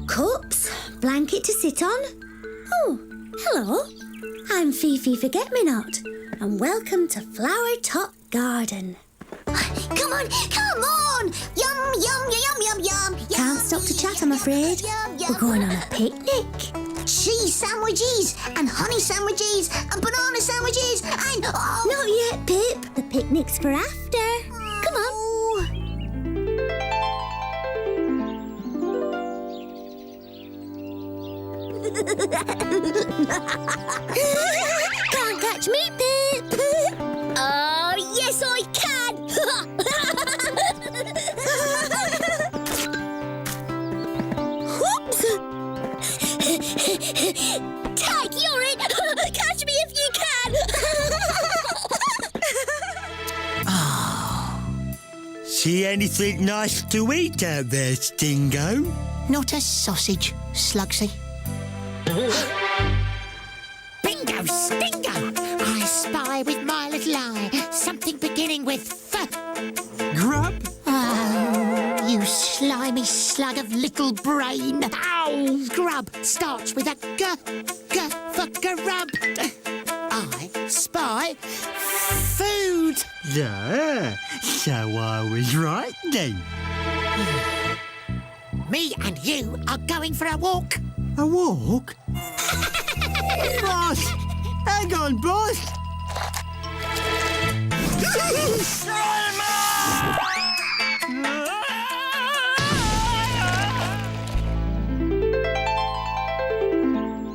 cups, blanket to sit on. Oh, hello. I'm Fifi Forget-Me-Not, and welcome to Flowertot Garden. Come on, come on! Yum, yum, yum, yum, yum. Can't stop to chat, I'm afraid. We're going on a picnic. Cheese sandwiches and honey sandwiches and banana sandwiches and... Oh. Not yet, Pip. The picnic's for after. Come on. Can't catch me, Pip. Oh, yes, I can. Whoops. Tag, you're it. Catch me if you can. See anything nice to eat out there, Stingo? Not a sausage, Slugsy. Bingo, Stingo! I spy with my little eye something beginning with F. Grub? Oh, you slimy slug of little brain. Ow! Grub starts with a G for grub. I spy food. Yeah, so I was right then. Me and you are going for a walk. A walk? Boss! Hang on, boss!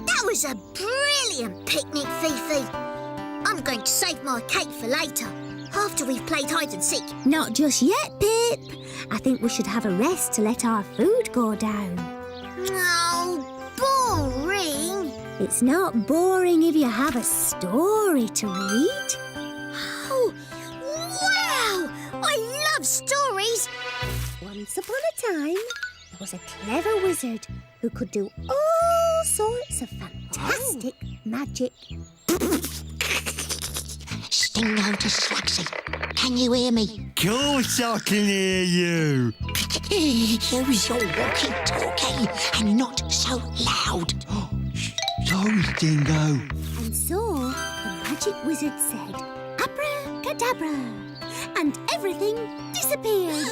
That was a brilliant picnic, Fifi. I'm going to save my cake for later, after we've played hide and seek. Not just yet, Pip. I think we should have a rest to let our food go down. Oh, boring. It's not boring if you have a story to read. Oh, wow! I love stories. Once upon a time, there was a clever wizard who could do all sorts of fantastic magic. Stingo to Slugsy. Can you hear me? Course I can hear you. Use your walkie-talkie and not so loud. Sorry, Stingo. And so the magic wizard said, abracadabra, and everything disappeared.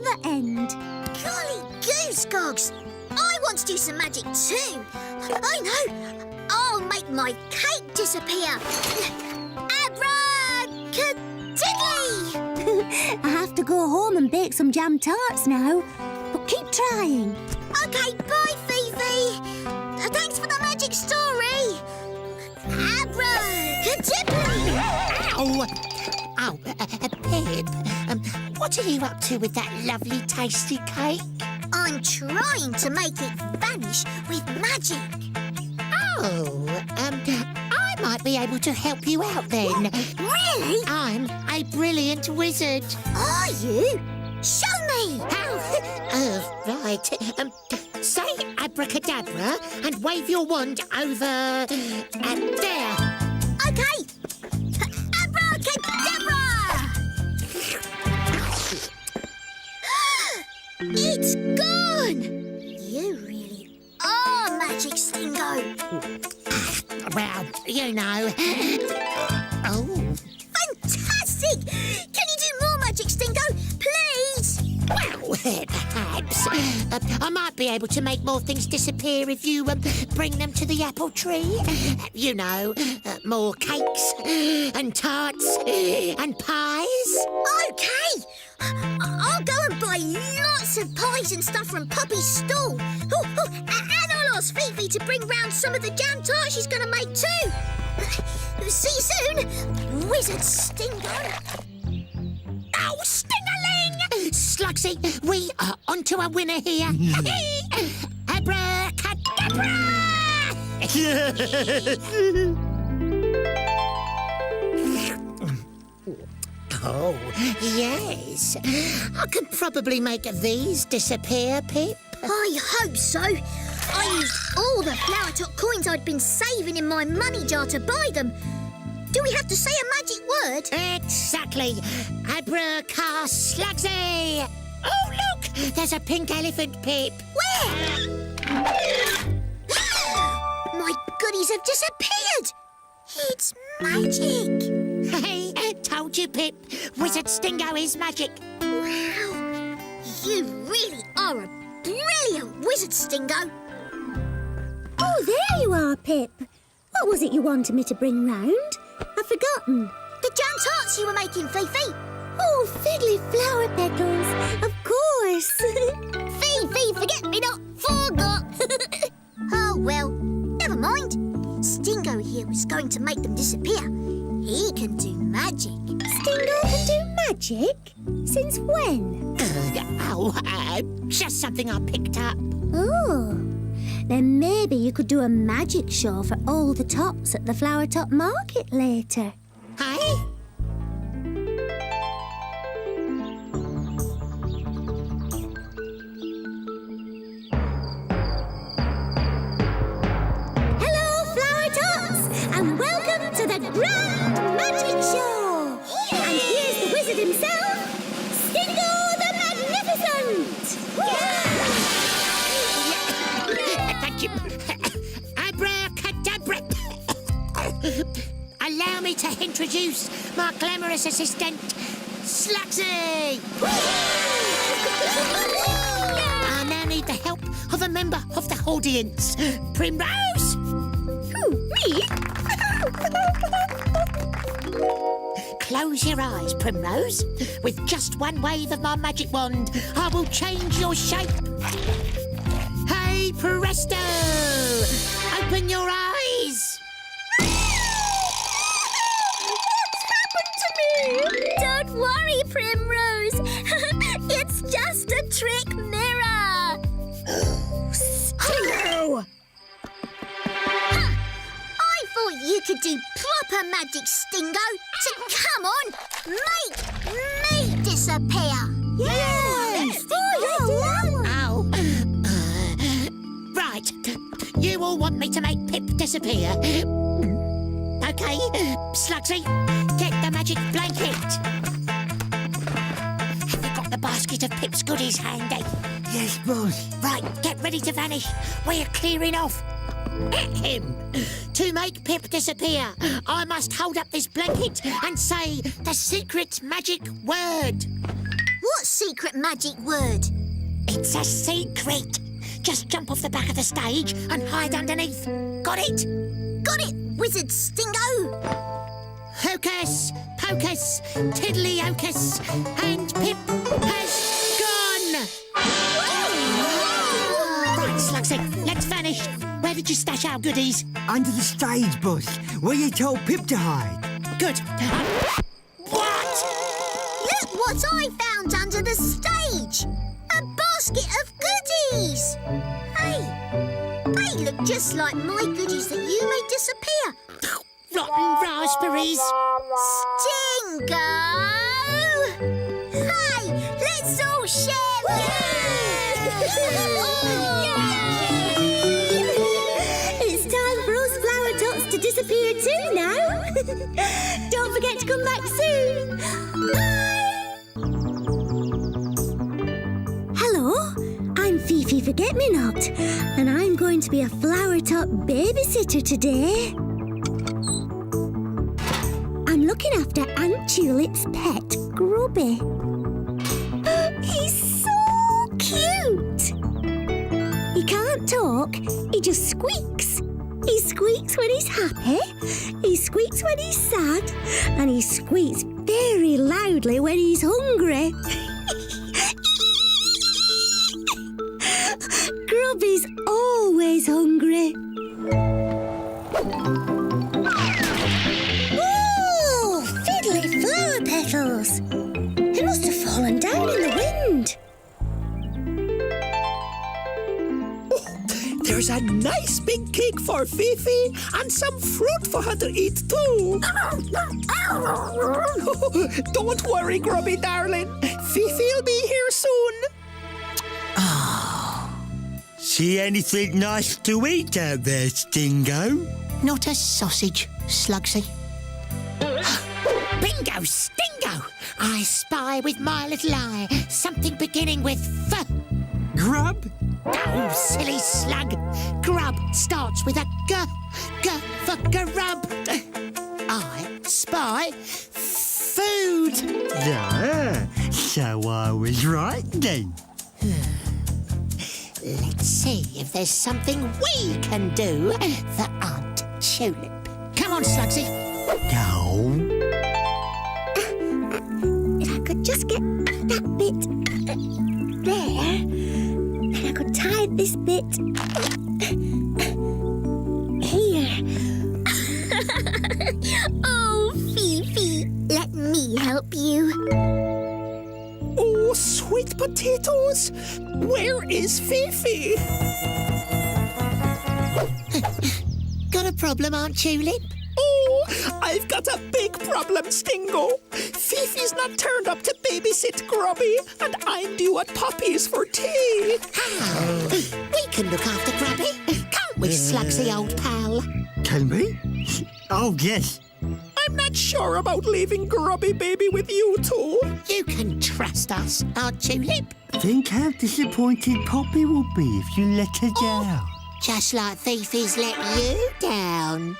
The end. Golly goose gogs! I want to do some magic too. I know. I'll make my cake disappear. Abracadiddly! I have to go home and bake some jam tarts now, but keep trying. Okay, bye, Fifi. Thanks for the magic story. Abracadiddly! Ow! Oh, Pip, what are you up to with that lovely tasty cake? I'm trying to make it vanish with magic. Oh, I might be able to help you out then. Really? I'm a brilliant wizard. Are you? Show me! Right. Say abracadabra and wave your wand over... there. Okay. Abracadabra! It's gone! You really are magic, Stingo. Well, you know... Oh. Fantastic! Can you do more magic, Stingo? Please? Well, perhaps. I might be able to make more things disappear if you bring them to the apple tree. You know, more cakes and tarts and pies. Okay. I'll go and buy lots of pies and stuff from Poppy's stall. And I'll ask Fifi to bring round some of the jam tarts she's going to make too. See you soon, Wizard Stingo. Oh, Stingerling! Slugsy, we are onto a winner here. Abracadabra! Oh, yes. I could probably make these disappear, Pip. I hope so. I used all the Flowertot coins I'd been saving in my money jar to buy them. Do we have to say a magic word? Exactly. Abracaslugsy. Oh, look! There's a pink elephant, Pip. Where? disappeared. It's magic. Hey, told you, Pip. Wizard Stingo is magic. Wow. You really are a brilliant wizard, Stingo. Oh, there you are, Pip. What was it you wanted me to bring round? I've forgotten. The jam tarts you were making, Fifi. Oh, Fiddly Flowerpetals, of course. Fifi Forget-Me-Not forgot. Oh, well, never mind. Stingo here was going to make them disappear. He can do magic. Stingo can do magic? Since when? Just something I picked up. Oh, then maybe you could do a magic show for all the tots at the Flowertot market later. Hey? And welcome to the Grand Magic Show! Yay! And here's the wizard himself, Stingo the Magnificent! Thank you. Abracadabra. Allow me to introduce my glamorous assistant, Sluxy. I now need the help of a member of the audience, Primrose. Who, me? Close your eyes, Primrose. With just one wave of my magic wand, I will change your shape. Hey, presto! Open your eyes. What's happened to me? Don't worry, Primrose. It's just a trick mirror. Stingo! I thought you could do proper magic, Stingo. So come on, make me disappear. Yes! Ow. Right. You all want me to make Pip disappear. Okay, Slugsy, get the magic blanket. Have you got the basket of Pip's goodies handy? Yes, boss. Right, get ready to vanish. We're clearing off. Ahem. To make Pip disappear, I must hold up this blanket and say the secret magic word. What secret magic word? It's a secret. Just jump off the back of the stage and hide underneath. Got it? Got it, Wizard Stingo. Hocus pocus, tiddly hocus, and Pip has gone. Right, Slugsy, let's vanish. Where did you stash our goodies? Under the stage, boss, where you told Pip to hide. Good. What? Look what I found under the stage. A basket of goodies. Hey, they look just like my goodies that you made disappear. Rotten raspberries. Stingo! Hey, let's all share It's time for us Flowertots to disappear too now. Don't forget to come back soon. Bye! Hello, I'm Fifi Forget-Me-Not, and I'm going to be a Flowertot babysitter today. I'm looking after Aunt Tulip's pet, Grubby. He's so cute! He can't talk, he just squeaks. He squeaks when he's happy, he squeaks when he's sad, and he squeaks very loudly when he's hungry. Grubby's always hungry. Oh, Fiddly Flowerpetals! He must have fallen down in the wind. There's a nice big cake for Fifi and some fruit for her to eat too. Don't worry, Grubby darling. Fifi'll be here soon. See anything nice to eat out there, Stingo? Not a sausage, Slugsy. Bingo, Stingo! I spy with my little eye something beginning with F. Grub? Oh, silly slug. Grub starts with a G. G for grub. I spy food. So I was right then. Let's see if there's something we can do for Aunt Tulip. Come on, Slugsy. No. If I could just get that bit there, then I could tie this bit here. Oh, Fifi, let me help you. Oh, sweet potatoes! Where is Fifi? Got a problem, Aunt Tulip? Oh, I've got a big problem, Stingo. Fifi's not turned up to babysit Grubby, and I'm due at Poppy's for tea. How? We can look after Grubby, can't we, Slugsy, old pal? Can we? Oh, yes. I'm not sure about leaving Grubby baby with you two. You can trust us, Aunt Tulip. Think how disappointed Poppy will be if you let her down. Just like Fifi's let you down.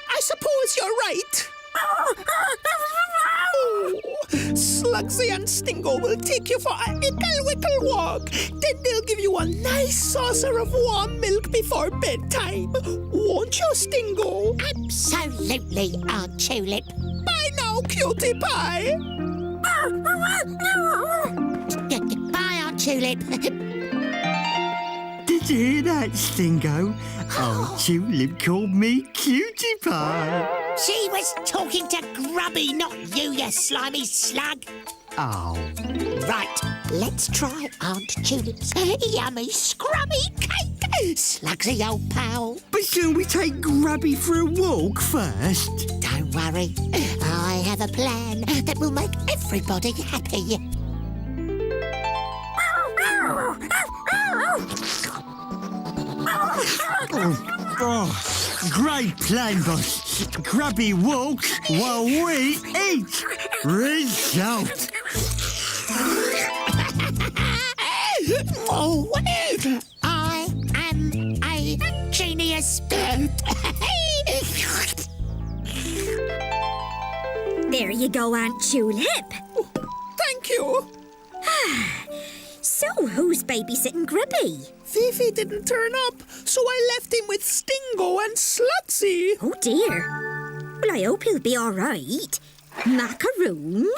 I suppose you're right. Oh, Slugsy and Stingo will take you for a ickle-wickle walk. Then they'll give you a nice saucer of warm milk before bedtime. Won't you, Stingo? Absolutely, Aunt Tulip. Bye now, cutie pie. Bye, Aunt Tulip. Did you hear that, Stingo? Oh, Tulip called me Cutie Pie. She was talking to Grubby, not you, you slimy slug. Oh. Right, let's try Aunt Tulip's yummy, scrummy cake. Slugsy, old pal. But shouldn't we take Grubby for a walk first? Don't worry, I have a plan that will make everybody happy. Oh, great plan, boss. Grubby walks while we eat. Result. Oh, I am a genius. There you go, Aunt Tulip. Thank you. So, who's babysitting Grubby? Fifi didn't turn up, so I left him with Stingo and Slugsy. Oh, dear. Well, I hope he'll be all right. Macaroon?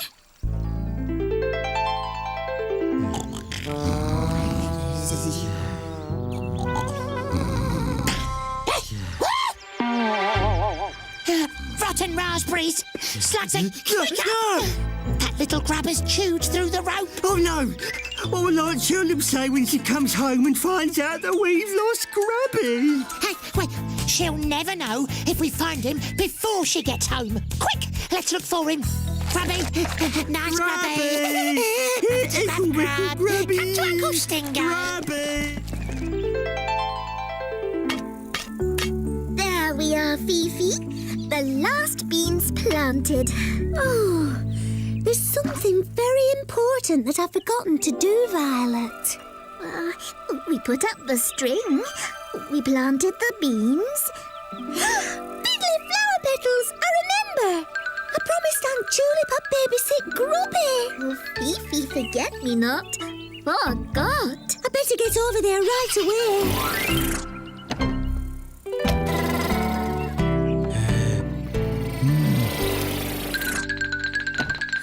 Rotten raspberries. Slugsy, quick up. No! That little grubber's chewed through the rope. Oh, no. What will Aunt Tulip say when she comes home and finds out that we've lost Grubby? Hey, wait, she'll never know if we find him before she gets home. Quick, let's look for him. Grubby, nice Grubby. It's Grub, grub. Grubby. Come to Uncle Stingo. Grubby. There we are, Fifi. The last beans planted. Oh, there's something very important that I've forgotten to do, Violet. We put up the string. We planted the beans. Fiddly Flowerpetals, I remember. I promised Aunt Tulip I'd babysit Grubby. Oh, Fifi Forget-Me-Not. Forgot. I better get over there right away.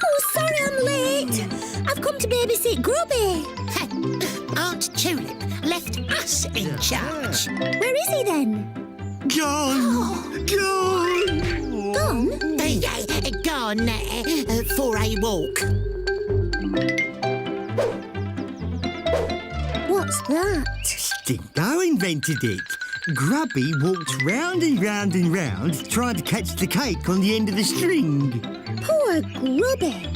Oh, sorry I'm late. I've come to babysit Grubby. Aunt Tulip left us in charge. Where is he then? Gone. Gone. Gone? Gone for a walk. What's that? Stingo invented it. Grubby walked round and round and round trying to catch the cake on the end of the string. Poor Grubby.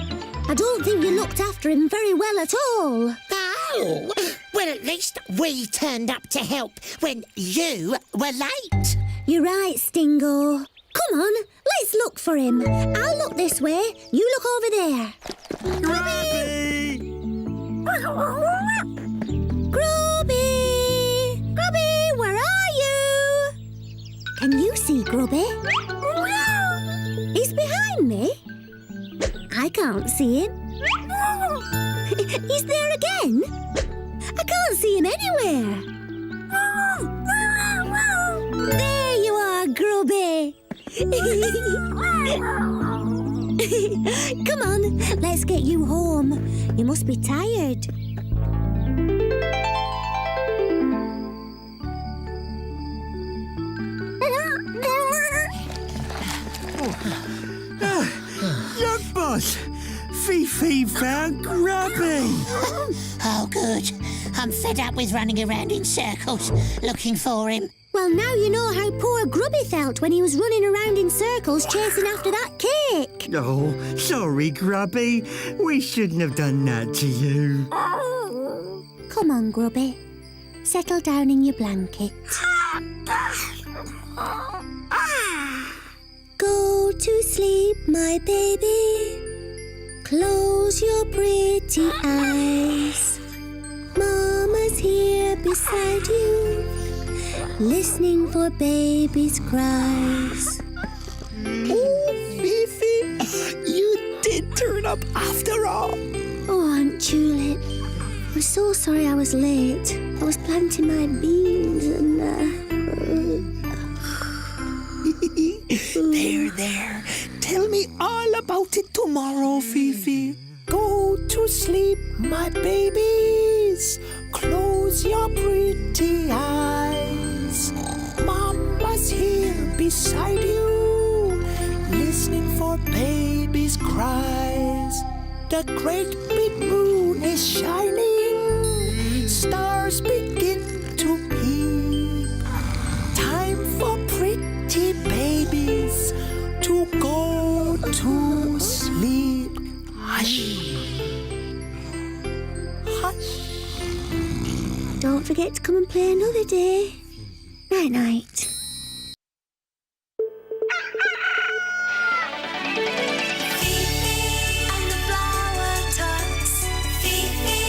I don't think you looked after him very well at all. Oh, well, at least we turned up to help when you were late. You're right, Stingo. Come on, let's look for him. I'll look this way. You look over there. Grubby! Grubby! see Grubby. He's behind me. I can't see him. He's there again. I can't see him anywhere. There you are, Grubby. Come on, let's get you home. You must be tired. Look, boss. Fifi found Grubby. Oh, good. I'm fed up with running around in circles looking for him. Well, now you know how poor Grubby felt when he was running around in circles chasing after that cake. Oh, sorry, Grubby. We shouldn't have done that to you. Come on, Grubby. Settle down in your blanket. Go to sleep, my baby. Close your pretty eyes. Mama's here beside you, listening for baby's cries. Oh, Fifi, you did turn up after all. Oh, Aunt Tulip, I'm so sorry I was late. I was planting my beans and... There. Tell me all about it tomorrow, Fifi. Go to sleep, my babies. Close your pretty eyes. Mama's here beside you, listening for baby's cries. The great big moon is shining. Stars begin to peep. Time for pretty babies to go to sleep. Hush. Hush. Don't forget to come and play another day. Night-night. Fifi and the Flowertots. Fifi,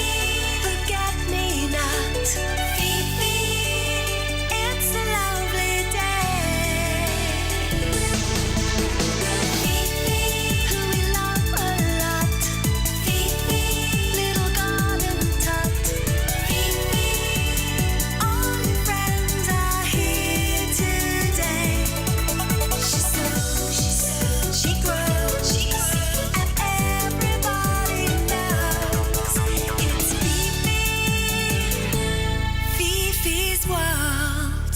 Forget-Me-Not. Fifi, it's a lovely day. Fifi, who we love a lot. Fifi, little garden tot. Fifi, all your friends are here today. She grows, and everybody knows it's Fifi's world.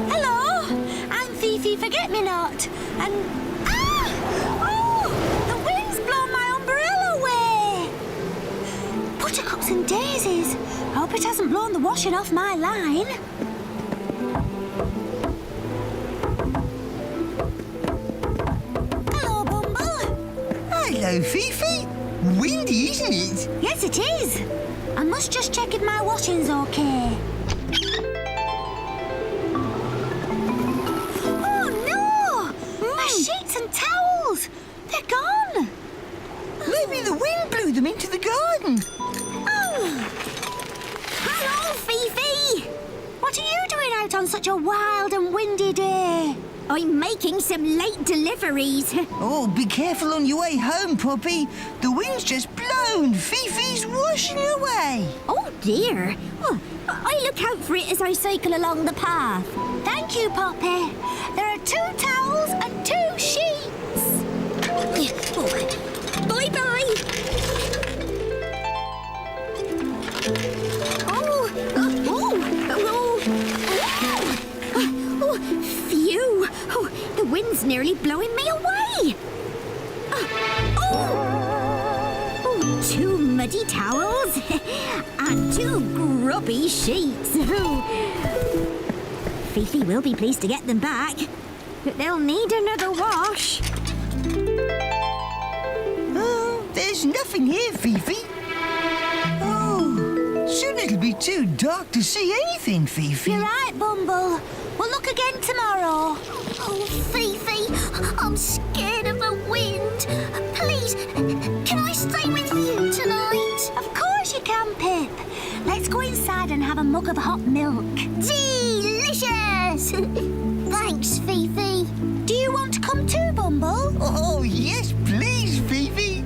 Hello, I'm Fifi Forget-Me-Not, and... Ah! Oh! The wind's blown my umbrella away! Buttercups and Daisies. I hope it hasn't blown the washing off my line. Hello, Bumble. Hello, Fifi. Windy, isn't it? Yes, it is. I must just check if my washing's okay. Oh, no! My sheets and towels! They're gone! Maybe the wind blew them into the garden. Oh. Hello, Fifi! What are you doing out on such a wild and windy day? I'm making some late deliveries. Oh, be careful on your way home, Poppy. The wind's just blown. Fifi's washing away. Oh, dear. Oh, I look out for it as I cycle along the path. Thank you, Poppy. There are 2 towels and 2 sheets. Bye-bye. Oh, phew. Oh, the wind's nearly blowing me away. Oh, 2 muddy towels and 2 grubby sheets. Fifi will be pleased to get them back, but they'll need another wash. Oh, there's nothing here, Fifi. Oh, soon it'll be too dark to see anything, Fifi. You're right, Bumble. We'll look again tomorrow. Oh, Fifi, I'm scared of the wind. have a mug of hot milk. Delicious! Thanks, Fifi. Do you want to come too, Bumble? Oh, yes, please, Fifi.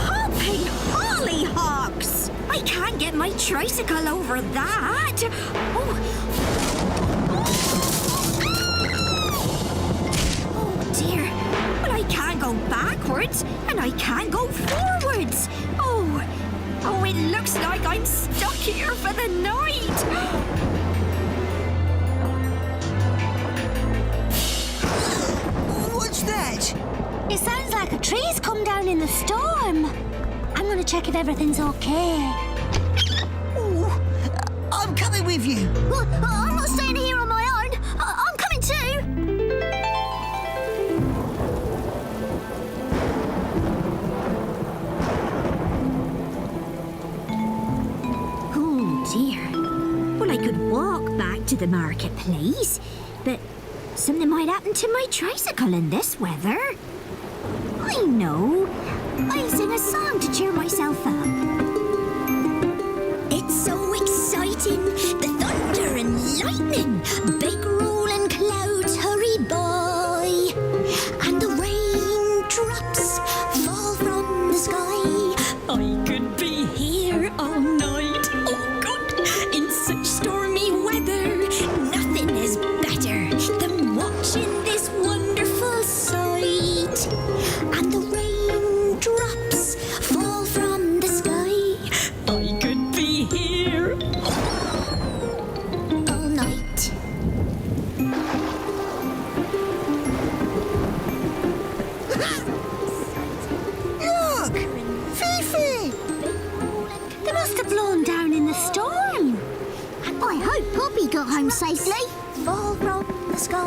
Hopping hollyhocks! I can't get my tricycle over that. Oh dear. Well, I can't go backwards and I can't go forwards. Oh, it looks like I'm stuck here for the night. What's that? It sounds like a tree's come down in the storm. I'm going to check if everything's okay. Ooh, I'm coming with you. I'm not staying here on my own. I'm coming too. Oh dear. Well, I could walk back to the marketplace, but something might happen to my tricycle in this weather. I know. I'll sing a song to cheer myself up. It's so exciting, the thunder and lightning, big rolling clouds hurry by, and the raindrops fall from the sky. I could be here all night. Oh, God. In such stormy weather, Nothing is better than watching this wonderful sight, and the raindrops fall from the sky I could be here. all night. Look! Fifi! They must have blown down in the storm. I hope Poppy got home safely. Fall from the sky.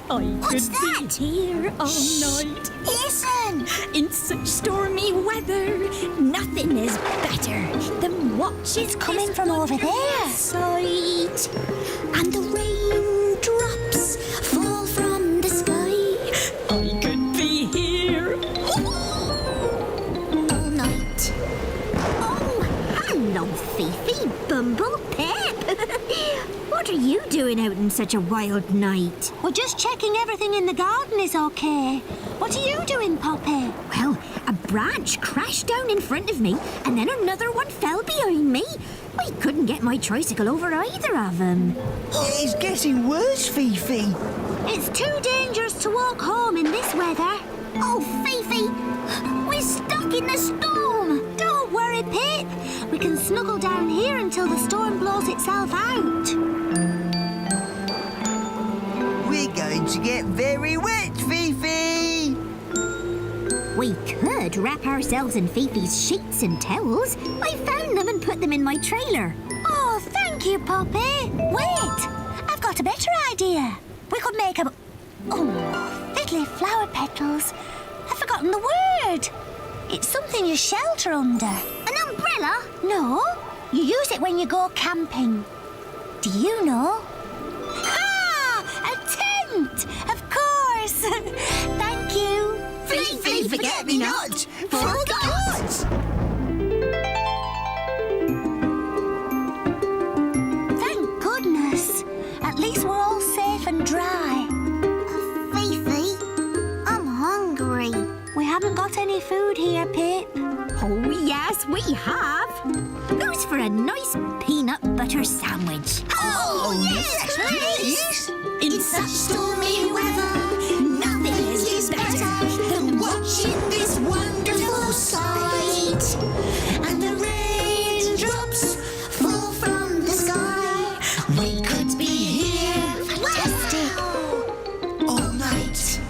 Oh, I what's could that? be here all night. Listen! In such stormy weather, nothing is better than watching It's coming from over there. Sight, and the raindrops fall from the sky I could be here. all night. Oh, hello, Fifi, Bumble, Pep. What are you doing out in such a wild night? We're just checking everything in the garden is okay. What are you doing, Poppy? Well, a branch crashed down in front of me, and then another one fell behind me. I couldn't get my tricycle over either of them. It's getting worse, Fifi. It's too dangerous to walk home in this weather. Oh, Fifi, we're stuck in the storm. Don't worry, Pip. We can snuggle down here until the storm blows itself out. We're going to get very wet, Fifi. We could wrap ourselves in Fifi's sheets and towels. I found them and put them in my trailer. Oh, thank you, Poppy. Wait, I've got a better idea. We could make a... Oh, Fiddly Flowerpetals. I've forgotten the word. It's something you shelter under. An umbrella? No, you use it when you go camping. Do you know? Ah, a tent! Of course! Thank you. Fifi Forget-Me-Not! Forgot! Thank goodness. At least we're all safe and dry. Fifi, I'm hungry. We haven't got any food here, Pip. Oh, yes, we have. Who's for a nice peanut butter sandwich? Oh, yes, please. In Such stormy weather, nothing is better than watching this wonderful sight. And the raindrops fall from the sky. We could be here fantastic all night.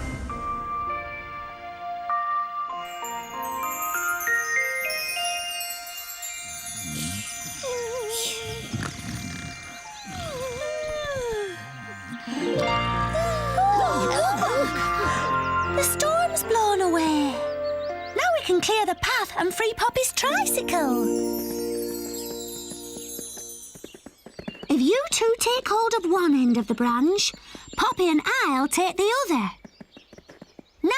The storm's blown away. Now we can clear the path and free Poppy's tricycle. If you two take hold of one end of the branch, Poppy and I'll take the other. Now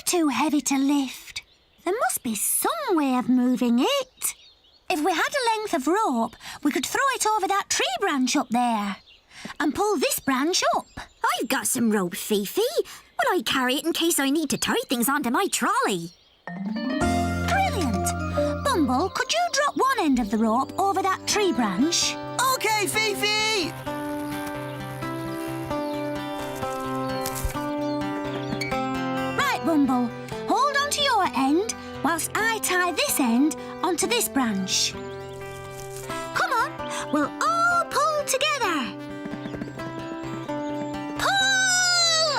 too heavy to lift. There must be some way of moving it. If we had a length of rope, we could throw it over that tree branch up there and pull this branch up. I've got some rope, Fifi. Will I carry it in case I need to tie things onto my trolley? Brilliant. Bumble, could you drop one end of the rope over that tree branch? OK, Fifi! Right, Bumble. Hold on to your end whilst I tie this end onto this branch. Come on, we'll all pull together. Pull!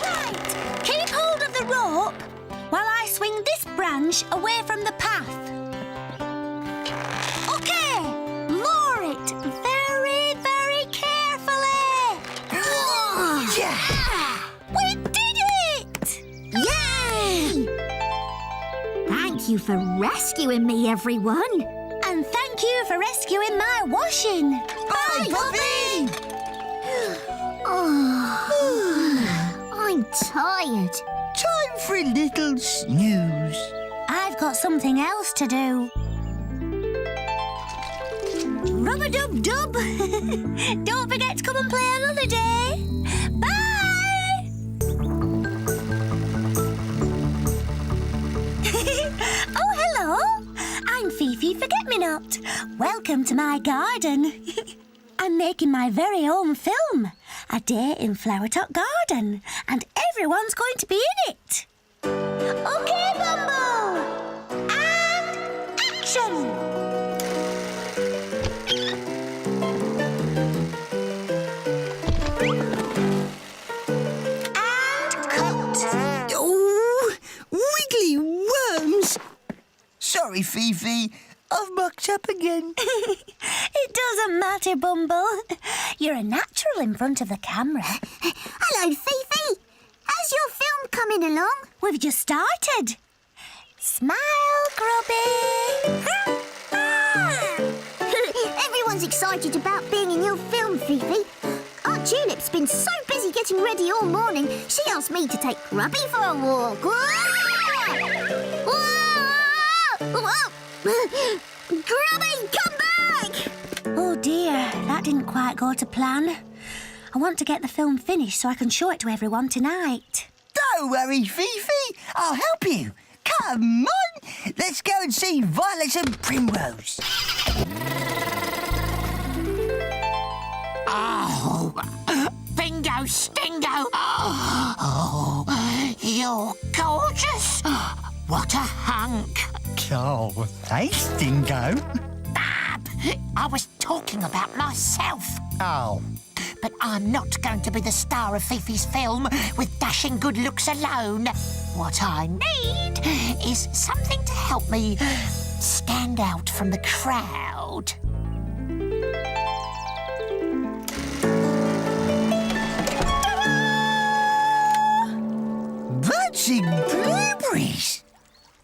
Right, keep hold of the rope while I swing this branch away from the path. OK, lower it very, very carefully. Yeah! We did it! Yay! Thank you for rescuing me, everyone. And thank you for rescuing my washing. Bye, Puppy! I'm tired. Time for a little snooze. I've got something else to do. Rub-a-dub-dub. Don't forget to come and play another day. Bye! Oh, hello. I'm Fifi Forget-Me-Not. Welcome to my garden. I'm making my very own film, A Day in Flowertot Garden, and everyone's going to be in it. OK, Bumble! And action! And cut! Oh, wiggly worms! Sorry, Fifi. I've mucked up again. It doesn't matter, Bumble. You're a natural in front of the camera. Hello, Fifi. How's your film coming along? We've just started. Smile, Grubby. Everyone's excited about being in your film, Fifi. Aunt Tulip's been so busy getting ready all morning, she asked me to take Grubby for a walk. Grubby, come back! Oh dear, that didn't quite go to plan. I want to get the film finished so I can show it to everyone tonight. Don't worry, Fifi. I'll help you. Come on. Let's go and see Violet and Primrose. Oh, bingo, Stingo. Oh, you're gorgeous. What a hunk. Oh, hey, Stingo. Bab, I was talking about myself. Oh. But I'm not going to be the star of Fifi's film with dashing good looks alone. What I need is something to help me stand out from the crowd. Vanishing blueberries.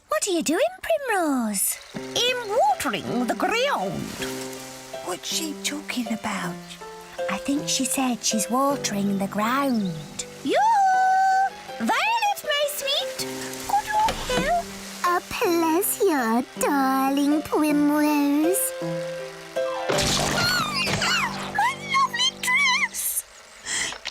What are you doing, Primrose? I'm watering the ground. What's she talking about? I think she said she's watering the ground. Yoo-hoo! Violet, my sweet. Could you help? A pleasure, darling Primrose. My lovely dress.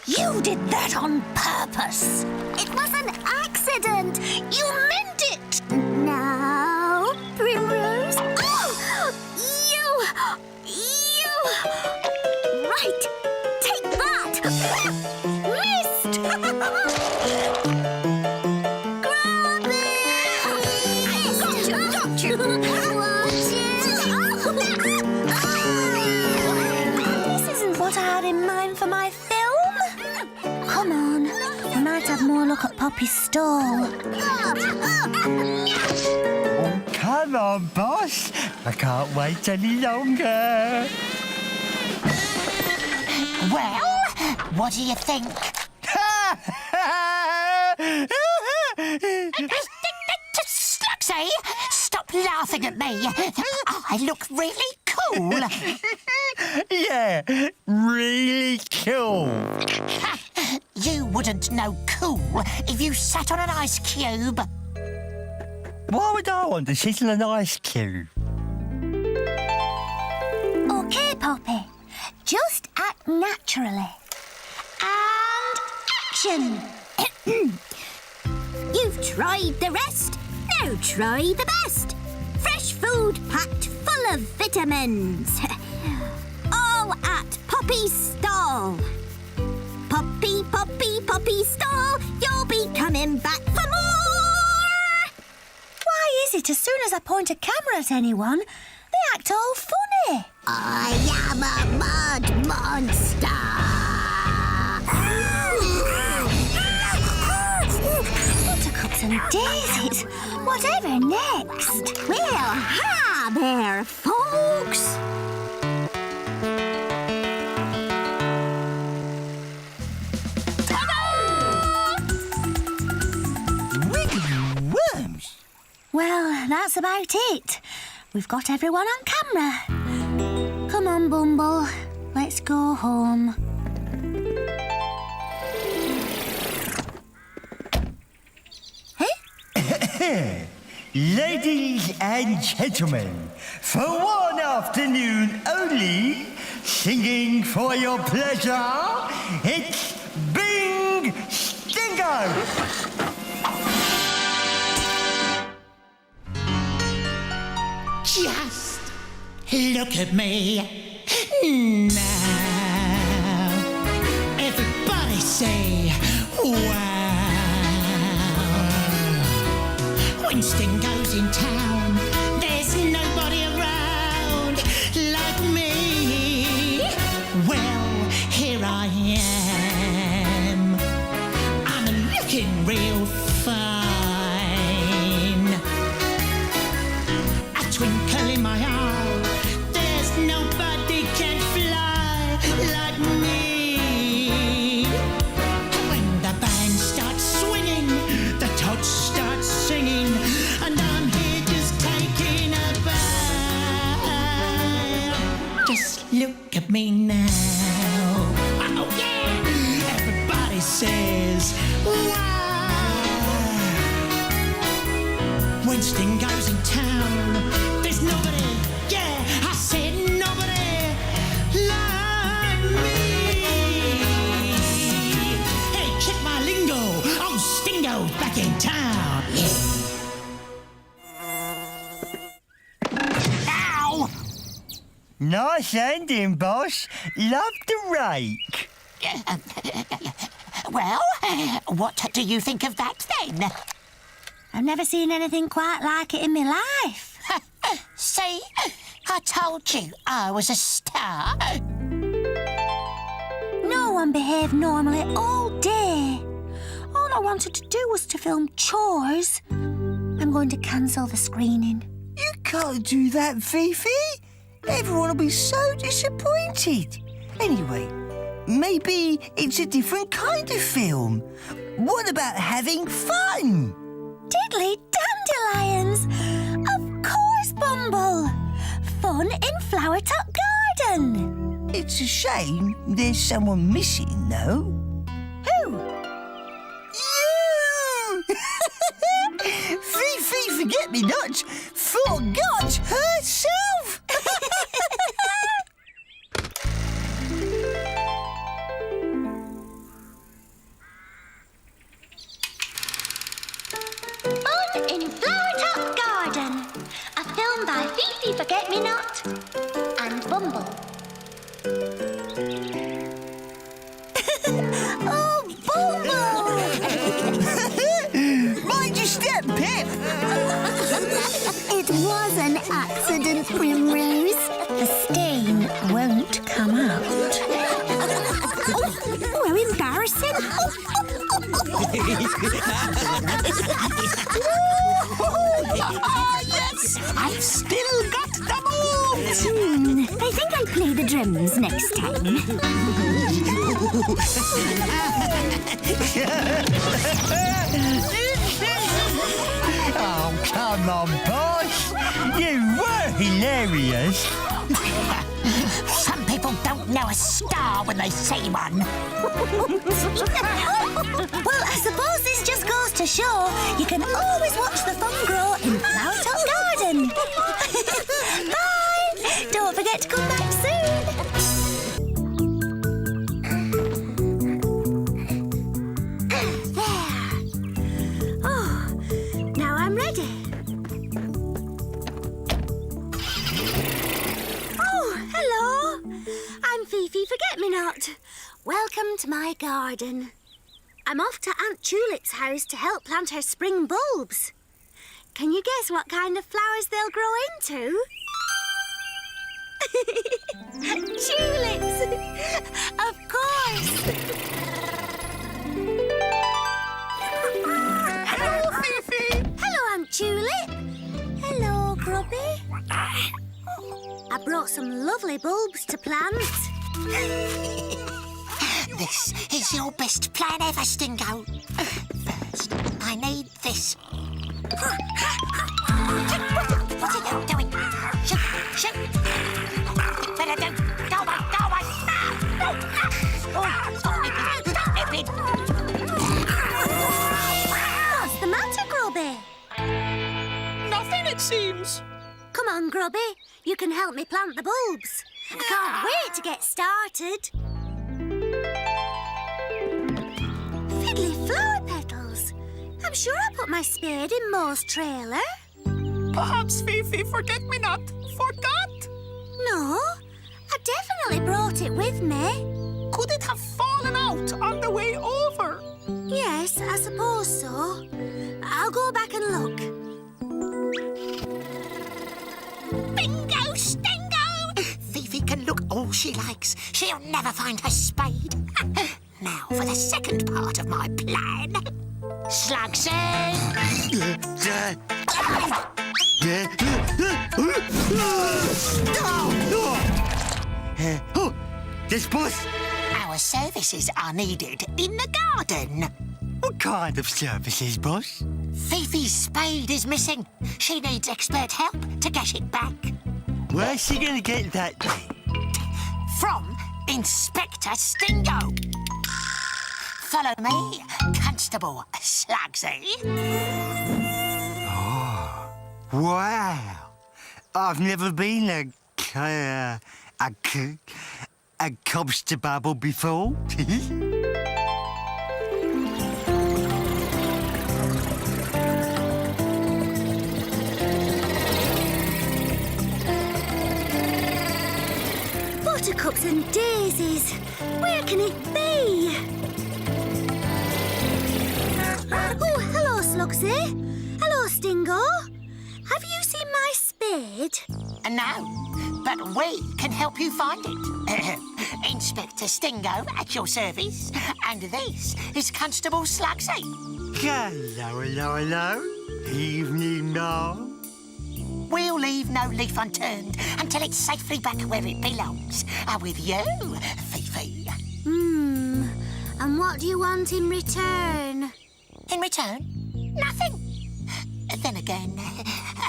You did that on purpose. It was an accident. You meant it. Now, Primrose. Oh! Right, take that. Missed. Got you. This isn't what I had in mind for my film. Come on, we might have more look at Poppy's stall. Oh, come on, boss. I can't wait any longer. Well, what do you think? Slugsy, stop laughing at me. I look really cool. Yeah, really cool. You wouldn't know cool if you sat on an ice cube. Why would I want to sit on an ice cube? OK, Poppy. Just act naturally. And action! You've tried the rest. Now try the best. Fresh food packed full of vitamins. All at Poppy's stall. Poppy, Poppy, Poppy stall. You'll be coming back for more. Why is it as soon as I point a camera at anyone, they act all funny? I am a mud monster. Buttercups and Daisies, whatever next? Well, hi there, folks. Worms. Well, that's about it. We've got everyone on camera. Come on, Bumble. Let's go home. Ladies and gentlemen, for one afternoon only, singing for your pleasure, it's Bing Stingo! Just look at me now. Everybody say, wow. When Stingo's in town, there's nobody around like me. Well, here I am. I'm looking real fine. A twinkle in my eye. There's nobody can fly like me. When the band starts swinging, the tots start singing, and I'm here just taking a bow. Just look at me now. Oh yeah! Everybody says, wow. When Stingo's in town, there's nobody, yeah, I said nobody like me. Hey, check my lingo. Oh, Stingo's back in town. Ow! Nice ending, boss. Love the rake. Well, what do you think of that then? I've never seen anything quite like it in my life. See? I told you I was a star. No one behaved normally all day. All I wanted to do was to film chores. I'm going to cancel the screening. You can't do that, Fifi. Everyone will be so disappointed. Anyway, maybe it's a different kind of film. What about having fun? Diddly Dandelions! Of course, Bumble! Fun in Flowertot Garden! It's a shame there's someone missing, though. Who? You! Fifi Forget-Me-Not forgot herself! Fun in Flowertot Garden. A film by Fifi Forget-Me-Not and Bumble. Oh, Bumble! Mind your step, Pip! It was an accident, Primrose. The stain won't come out. Oh, how embarrassing! Yes! I've still got the moves! I think I'll play the drums next time. Oh, come on, boss. You were hilarious. Some people know a star when they see one. Well, I suppose this just goes to show you can always watch the fun grow in Flowertot Garden. Bye! Don't forget to come back soon. There. Oh, now I'm ready. Oh, hello. I'm Fifi Forget-Me-Not. Welcome to my garden. I'm off to Aunt Tulip's house to help plant her spring bulbs. Can you guess what kind of flowers they'll grow into? Tulips! Of course! Hello, Fifi. Hello, Aunt Tulip. Hello, Grubby. I brought some lovely bulbs to plant. This is your best plan ever, Stingo. First, I need this. What are you doing? Shoot, shoot. You better do. Go away, go away. Oh, stop nipping, stop nipping. What's the matter, Grubby? Nothing, it seems. Come on, Grubby. You can help me plant the bulbs. I can't wait to get started. Fiddly Flowerpetals. I'm sure I put my spade in Mo's trailer. Perhaps Fifi Forget-Me-Not forgot. No, I definitely brought it with me. Could it have fallen out on the way over? Yes, I suppose so. I'll go back and look. Bingo, Stingo! Fifi can look all she likes. She'll never find her spade. Now for the second part of my plan. Slugsy! Yes, boss. Our services are needed in the garden. What kind of services, boss? Fifi's spade is missing. She needs expert help to get it back. Where's she gonna get that then? From Inspector Stingo. Follow me, Constable Slugsy. Wow. I've never been a constable before. Buttercups and Daisies. Where can it be? Oh, hello, Slugsy. Hello, Stingo. Have you seen my spade? No, but we can help you find it. Inspector Stingo at your service. And this is Constable Slugsy. Hello, hello, hello. Evening, Mom. We'll leave no leaf unturned until it's safely back where it belongs. With you, Fifi. And what do you want in return? In return, nothing. Then again,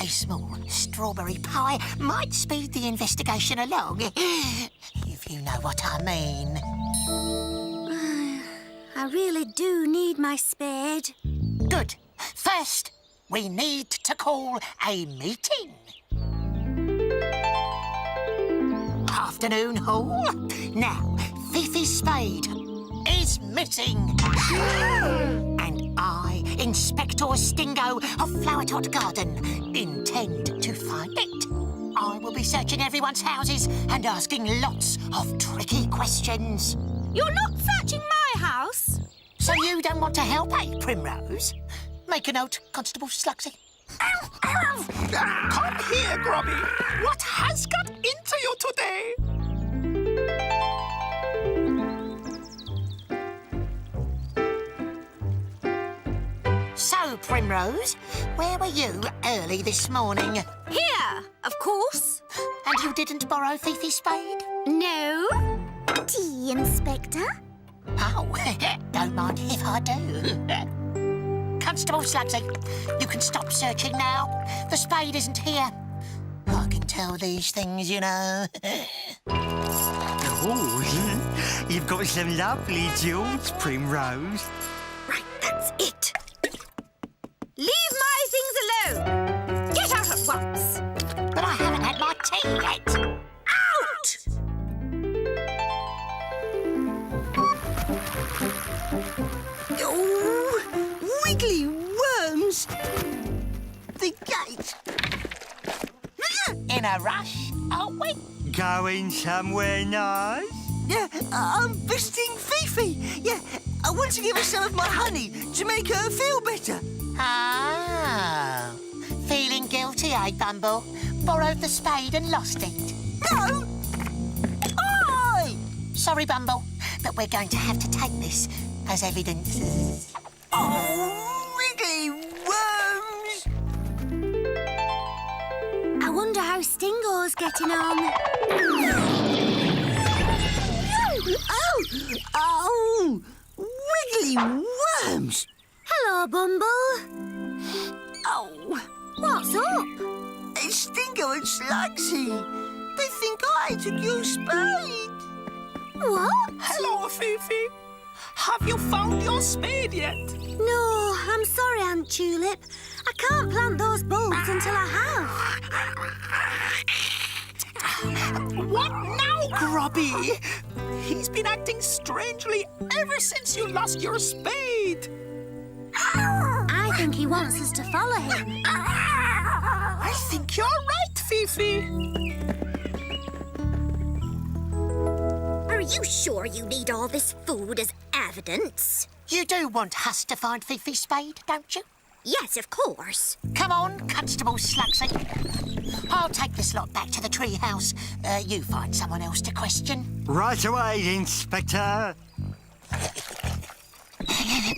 a small strawberry pie might speed the investigation along, if you know what I mean. I really do need my spade. Good. First, we need to call a meeting. Afternoon hall. Now, Fifi's spade is missing. And I, Inspector Stingo of Flowertot Garden, intend to find it. I will be searching everyone's houses and asking lots of tricky questions. You're not searching my house. So you don't want to help, eh, Primrose? Make a note, Constable Slugsy. Come here, Grubby. What has got into you today? So, Primrose, where were you early this morning? Here, of course. And you didn't borrow Fifi's spade? No. Tea, Inspector. Oh, don't mind if I do. Constable Slugsy, you can stop searching now. The spade isn't here. I can tell these things, you know. Oh, you've got some lovely jewels, Primrose. Right, that's it. Leave my things alone. Get out at once. But I haven't had my tea yet. Out! Oh, wiggly worms! The gate! In a rush, aren't we? Going somewhere nice? Yeah, I'm visiting Fifi. Yeah, I want to give her some of my honey to make her feel better. Oh. Feeling guilty, eh, Bumble? Borrowed the spade and lost it. No! I! Sorry, Bumble, but we're going to have to take this as evidence. Oh, wiggly worms! I wonder how Stingo's getting on. Oh! Wiggly worms! Hello, Bumble. Oh, What's up? it's Stingo and Slugsy. They think I took your spade. What? Hello, Fifi. Have you found your spade yet? No, I'm sorry, Aunt Tulip. I can't plant those bulbs until I have. What now, Grubby? He's been acting strangely ever since you lost your spade. I think he wants us to follow him. I think you're right, Fifi. Are you sure you need all this food as evidence? You do want us to find Fifi's spade, don't you? Yes, of course. Come on, Constable Slugsy. I'll take this lot back to the treehouse. You find someone else to question. Right away, Inspector.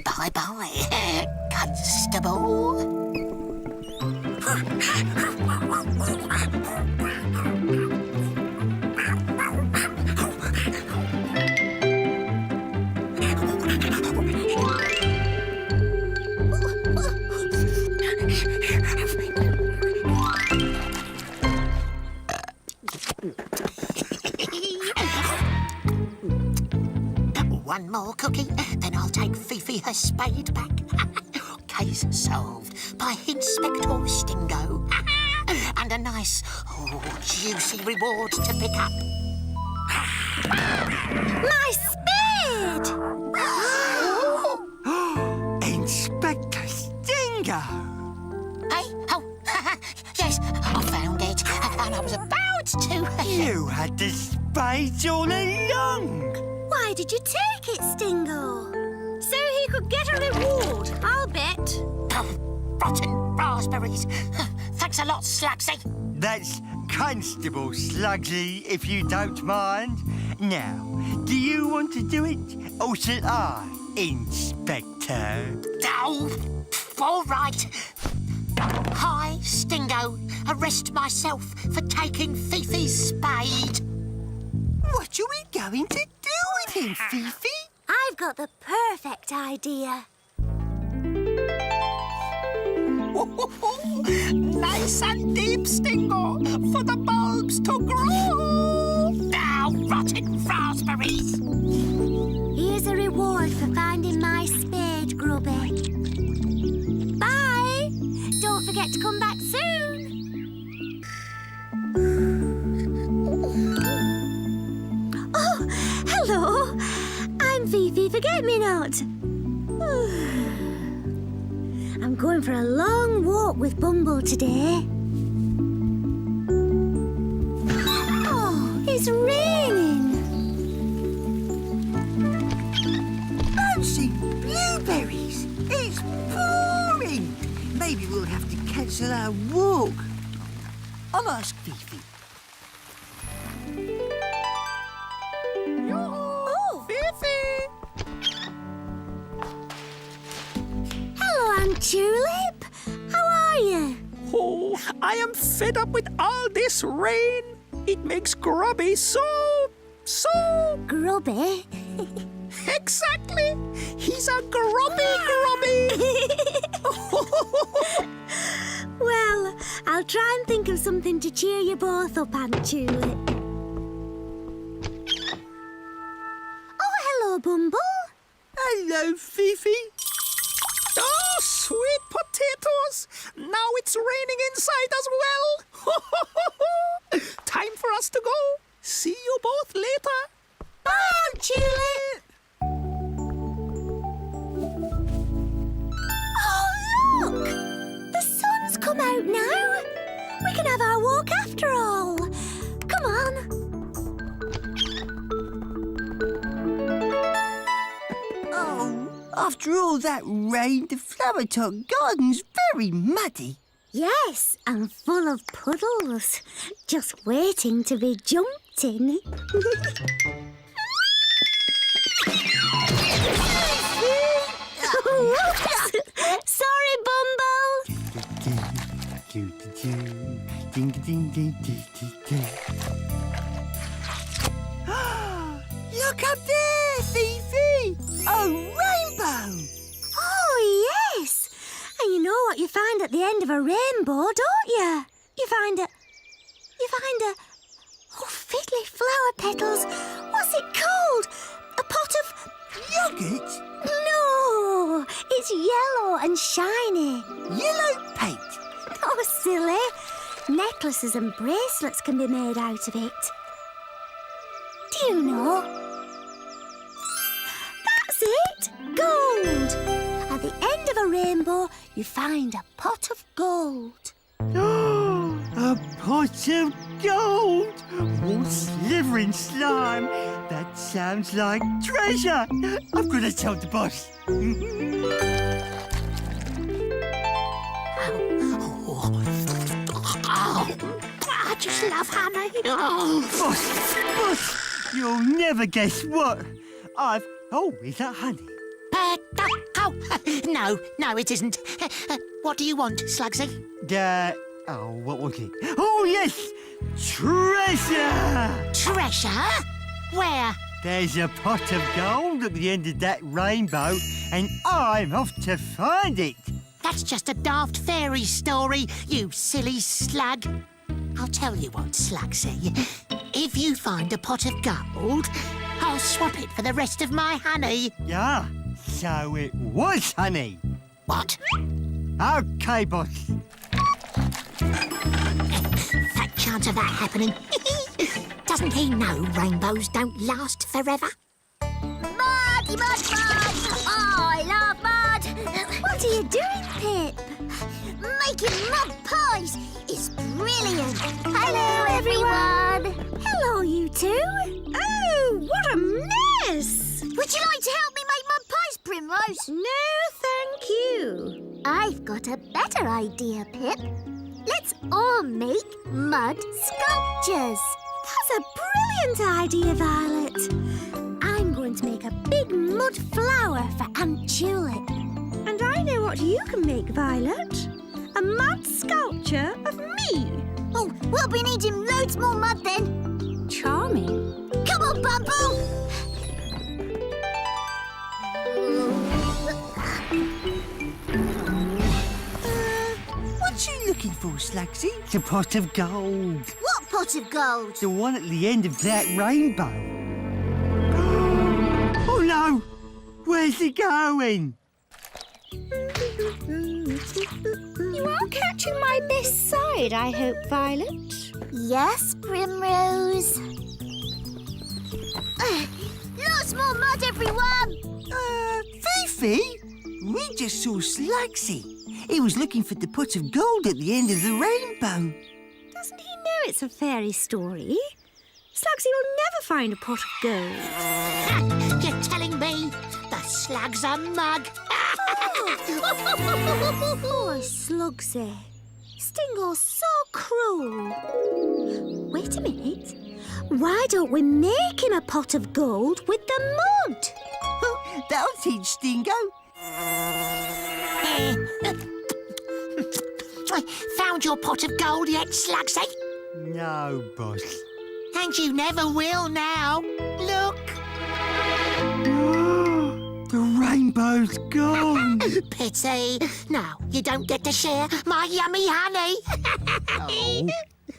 Bye-bye, Constable. One more cookie, then I'll take Fifi her spade back. Case solved by Inspector Stingo. And a nice, juicy reward to pick up. My spade! Inspector Stingo! Hey? Oh, yes, I found it. And I was about to... You had the spade all along. Why did you take it, Stingo? So he could get a reward, I'll bet. Oh, rotten raspberries. Thanks a lot, Slugsy. That's Constable Slugsy, if you don't mind. Now, do you want to do it, or shall I, Inspector? Oh, all right. Hi, Stingo. Arrest myself for taking Fifi's spade. What are we going to do with him, Fifi? I've got the perfect idea. Nice and deep, Stingo, for the bulbs to grow. Now, rotten raspberries. Here's a reward for finding my spade, Grubby. Bye! Don't forget to come back soon. Oh, hello. I'm Fifi Forget-Me-Not. I'm going for a long walk with Bumble today. Oh, it's raining. Fancy blueberries. It's pouring. Maybe we'll have to cancel our walk. I'll ask Fifi. Oh, Fifi! Hello, Aunt Tulip. How are you? Oh, I am fed up with all this rain. It makes Grubby so... Grubby? Exactly. He's a grubby. Well, I'll try and think of something to cheer you both up, Aunt Tulip. Hello, Bumble. Hello, Fifi. Oh, sweet potatoes! Now it's raining inside as well. Time for us to go. See you both later. Bye, Tulip. Oh, look! The sun's come out now. We can have our walk after all. Come on. Oh, after all that rain, the Flowertot garden's very muddy. Yes, and full of puddles. Just waiting to be jumped in. Whoops. Sorry, Bumble. Look up there, Fifi! A rainbow! Oh, yes. And you know what you find at the end of a rainbow, don't you? You find a... Oh, Fiddly Flowerpetals. What's it called? A pot of... Yogurt? No, it's yellow and shiny. Yellow paint? Oh, silly. Necklaces and bracelets can be made out of it. Do you know? That's it. Gold. At the end of a rainbow, you find a pot of gold. A pot of gold! Oh, slivering slime! That sounds like treasure! I'm going to tell the boss. I just love honey. Oh. Boss, you'll never guess what. Oh, is that honey? No, it isn't. What do you want, Slugsy? What was it? Oh, yes! Treasure! Treasure? Where? There's a pot of gold at the end of that rainbow, and I'm off to find it. That's just a daft fairy story, you silly slug. I'll tell you what, Slugsy. If you find a pot of gold, I'll swap it for the rest of my honey. Yeah, so it was honey. What? OK, boss. Fat chance of that happening. Doesn't he know rainbows don't last forever? Muddy, mud, mud! I love mud! What are you doing, Pip? Making mud pies is brilliant! Hello, everyone. Hello, you two. Oh, what a mess. Would you like to help me make mud pies, Primrose? No, thank you. I've got a better idea, Pip. Let's all make mud sculptures. That's a brilliant idea, Violet. I'm going to make a big mud flower for Aunt Tulip. And I know what you can make, Violet. A mud sculpture of me. Oh, we'll be needing loads more mud then. Charming. Come on, Bumble! What you looking for, Slugsy? The pot of gold. What pot of gold? The one at the end of that rainbow. Oh, no! Where's it going? You are catching my best side, I hope, Violet. Yes, Primrose. Lots more mud, everyone! Fifi? We just saw Slugsy. He was looking for the pot of gold at the end of the rainbow. Doesn't he know it's a fairy story? Slugsy will never find a pot of gold. You're telling me the slug's a mug? Poor Slugsy. Stingo's so cruel. Wait a minute. Why don't we make him a pot of gold with the mud? That'll teach Stingo. Found your pot of gold yet, Slugsy? No, boss. And you never will now. Look. The rainbow's gone. Pity. Now you don't get to share my yummy honey. Oh,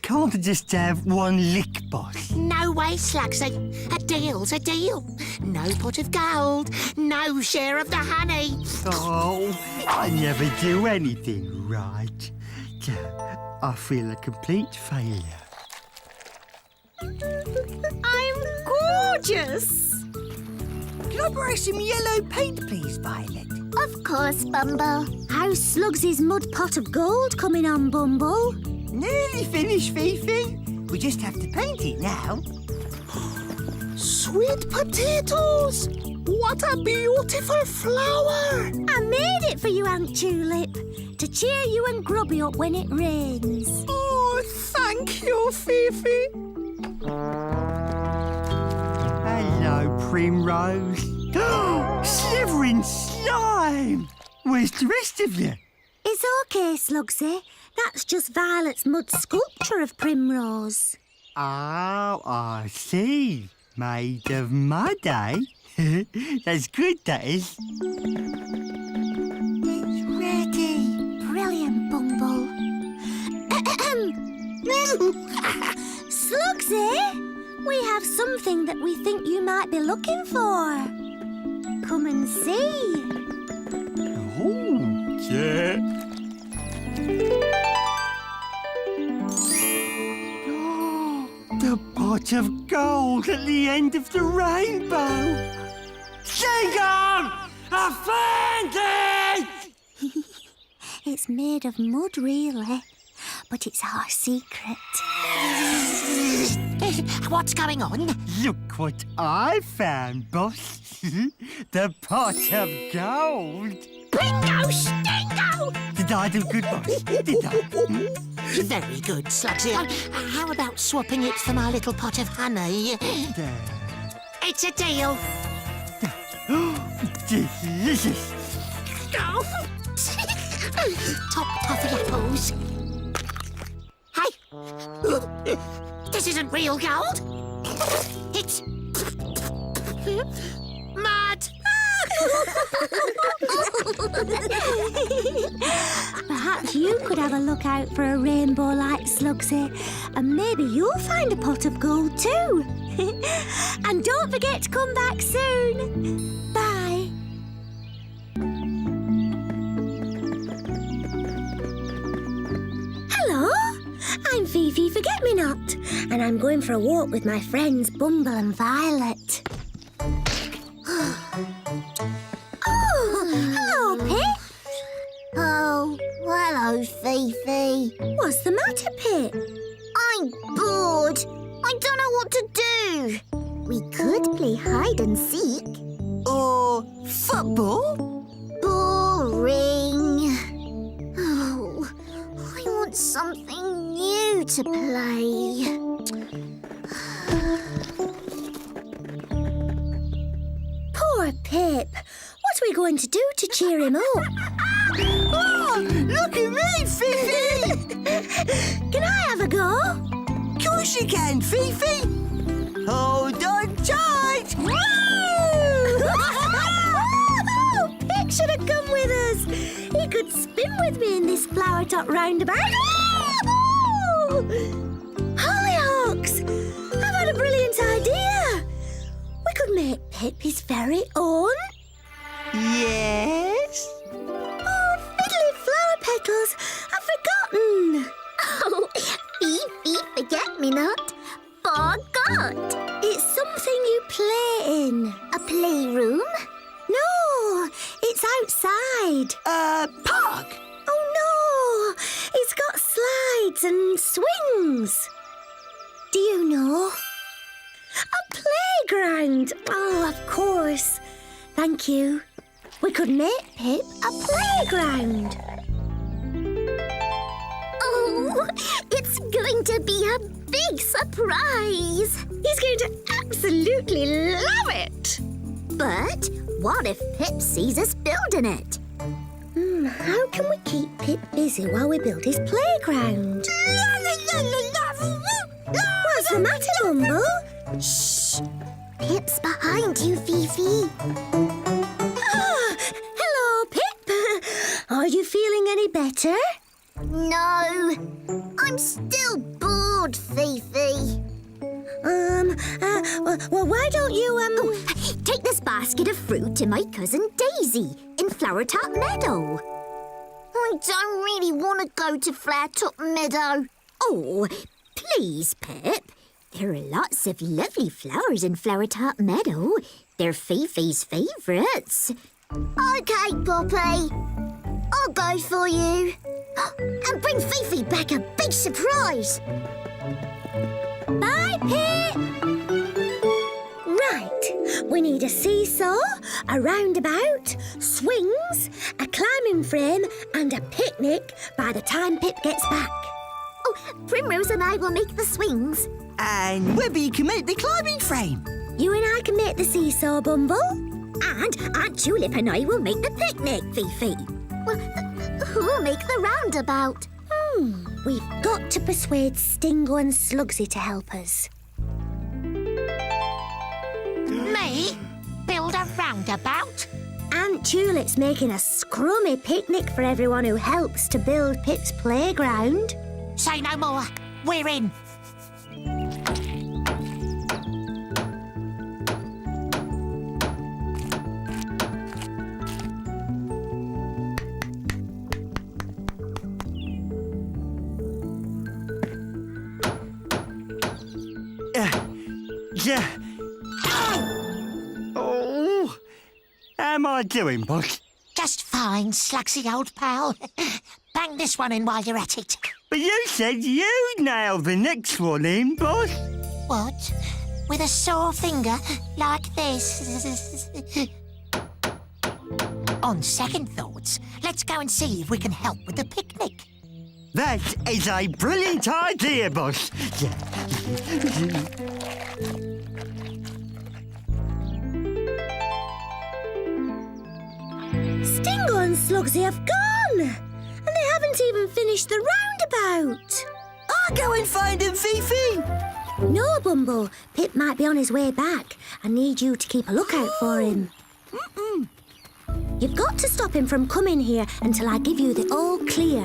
can't I just have one lick, boss? No way, Slugsy. A deal's a deal. No pot of gold, no share of the honey. Oh, I never do anything right. I feel a complete failure. I'm gorgeous. Can I borrow some yellow paint, please, Violet? Of course, Bumble. How's Slugsy's mud pot of gold coming on, Bumble? Nearly finished, Fifi. We just have to paint it now. Sweet potatoes! What a beautiful flower! I made it for you, Aunt Tulip, to cheer you and Grubby up when it rains. Oh, thank you, Fifi. Hello, Primrose. Slithering slime! Where's the rest of you? It's okay, Slugsy. That's just Violet's mud sculpture of Primrose. Oh, I see. Made of mud, eh? That's good, that is. It's ready. Brilliant, Bumble. Slugsy, we have something that we think you might be looking for. Come and see. Oh, yeah. The pot of gold at the end of the rainbow. Stingo! I found it! It's made of mud, really, but it's our secret. What's going on? Look what I found, boss. The pot of gold. Bingo, Stingo! Did I do good, boss? Did I? Very good, Slugsy. How about swapping it for my little pot of honey? It's a deal. Delicious. Top toffee apples. Hey! This isn't real gold. It's mud. Perhaps you could have a look out for a rainbow like Slugsy, and maybe you'll find a pot of gold too. And don't forget to come back soon. Bye. Hello, I'm Fifi Forget-Me-Not, and I'm going for a walk with my friends Bumble and Violet. Oh, hello, Pip. Oh, hello, Fifi. What's the matter, Pip? I'm bored. I don't know what to do. We could play hide and seek. Or football? Boring. Oh, I want something new to play. Poor Pip. What are we going to do to cheer him up? Oh, look at me, Fifi! Can I have a go? Of course you can, Fifi. Hold on tight. Pip should have come with us. He could spin with me in this Flowertot roundabout. Hollyhocks! I've had a brilliant idea. We could make Pip his very own. Yes? Oh, Fiddly Flowerpetals! I've forgotten. Oh, Fifi Forget-Me-Not. Forgot. It's something you play in. A playroom? No, it's outside. Park. Oh no, it's got slides and swings. Do you know? A playground. Oh, of course. Thank you. We could make Pip a playground. Oh, it's going to be a big surprise. He's going to absolutely love it. But what if Pip sees us building it? How can we keep Pip busy while we build his playground? What's the matter, Bumble? Shh! Pip's behind you, Fifi. Ah, hello, Pip. Are you feeling any better? No, I'm still bored, Fifi. Well, why don't you, Take this basket of fruit to my cousin Daisy in Flowertot Meadow. I don't really want to go to Flowertot Meadow. Oh, please, Pip. There are lots of lovely flowers in Flowertot Meadow. They're Fifi's favourites. OK, Poppy. I'll go for you. And bring Fifi back a big surprise. Bye, Pip! Right, we need a seesaw, a roundabout, swings, a climbing frame and a picnic by the time Pip gets back. Oh, Primrose and I will make the swings. And Webby can make the climbing frame. You and I can make the seesaw, Bumble. And Aunt Tulip and I will make the picnic, Fifi. Well, who'll make the roundabout? We've got to persuade Stingo and Slugsy to help us. Me? Build a roundabout? Aunt Tulip's making a scrummy picnic for everyone who helps to build Pip's playground. Say no more. We're in. Yeah. Oh, how am I doing, boss? Just fine, Slugsy, old pal. Bang this one in while you're at it. But you said you nailed the next one in, boss. What? With a sore finger like this? On second thoughts, let's go and see if we can help with the picnic. That is a brilliant idea, boss. Stingo and Slugsy have gone, and they haven't even finished the roundabout. I'll go and find him, Fifi. No, Bumble. Pip might be on his way back. I need you to keep a lookout for him. You've got to stop him from coming here until I give you the all clear.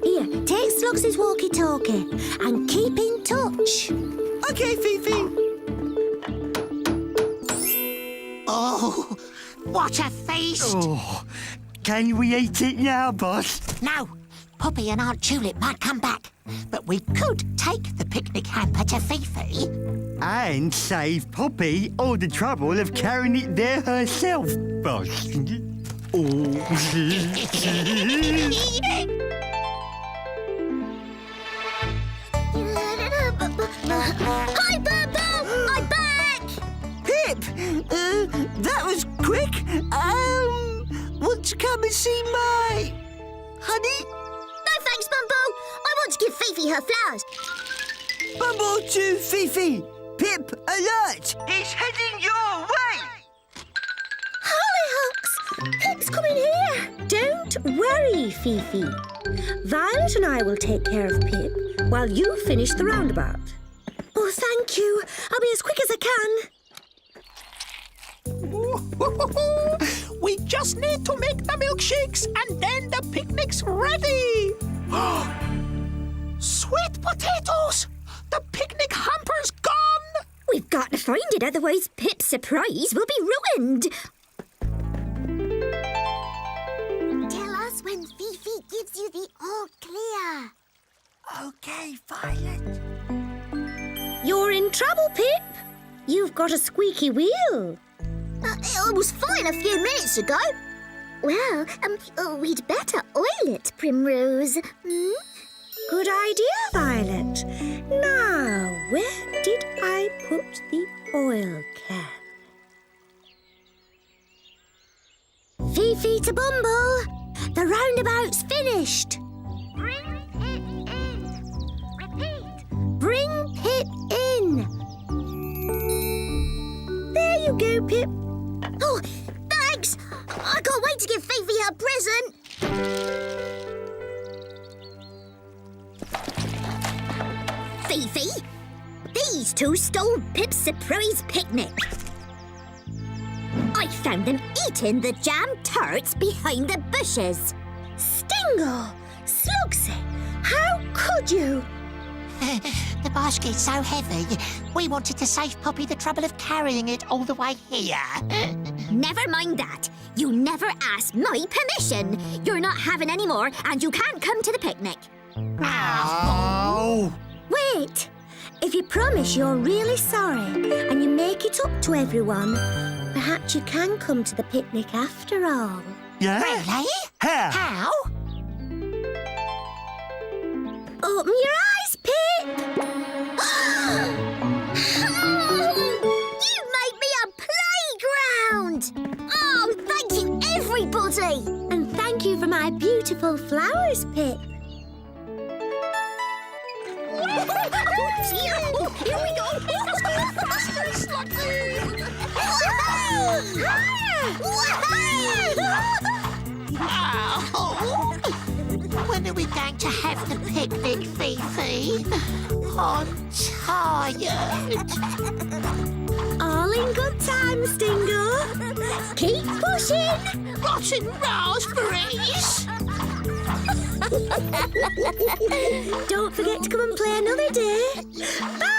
Here, take Slugsy's walkie-talkie and keep in touch. OK, Fifi. Oh, what a feast! Oh, can we eat it now, boss? No, Poppy and Aunt Tulip might come back, but we could take the picnic hamper to Fifi. And save Poppy all the trouble of carrying it there herself, boss. Hi, Bumble! I'm back! Pip, that was quick. Want to come and see my honey? No thanks, Bumble. I want to give Fifi her flowers. Bumble to Fifi. Pip, alert! He's heading your way! Hollyhocks! Pip's coming here. Don't worry, Fifi. Violet and I will take care of Pip while you finish the roundabout. Oh, thank you. I'll be as quick as I can. We just need to make the milkshakes and then the picnic's ready. Sweet potatoes! The picnic hamper's gone! We've got to find it, otherwise Pip's surprise will be ruined. Tell us when Fifi gives you the all clear. OK, Violet. You're in trouble, Pip. You've got a squeaky wheel. It was fine a few minutes ago. Well, we'd better oil it, Primrose. Good idea, Violet. Now, where did I put the oil can? Fifi to Bumble. The roundabout's finished. Bring Pip in. Repeat. Bring Pip in. There you go, Pip. Oh, thanks. I can't wait to give Fifi her present. Fifi, these two stole Pip's surprise picnic. I found them eating the jam tarts behind the bushes. Stingo! Slugsy! How could you? The basket's so heavy, we wanted to save Poppy the trouble of carrying it all the way here. Never mind that. You never asked my permission. You're not having any more, and you can't come to the picnic. Oh! Wait. If you promise you're really sorry and you make it up to everyone, perhaps you can come to the picnic after all. Yeah? Really? How? How? Open your eyes, Pip! You made me a playground! Oh, thank you, everybody! And thank you for my beautiful flowers, Pip. Here we go! When are we going to have the picnic, Fifi? I'm tired. All in good time, Stingo. Keep pushing. Rotten raspberries. Don't forget to come and play another day. Bye!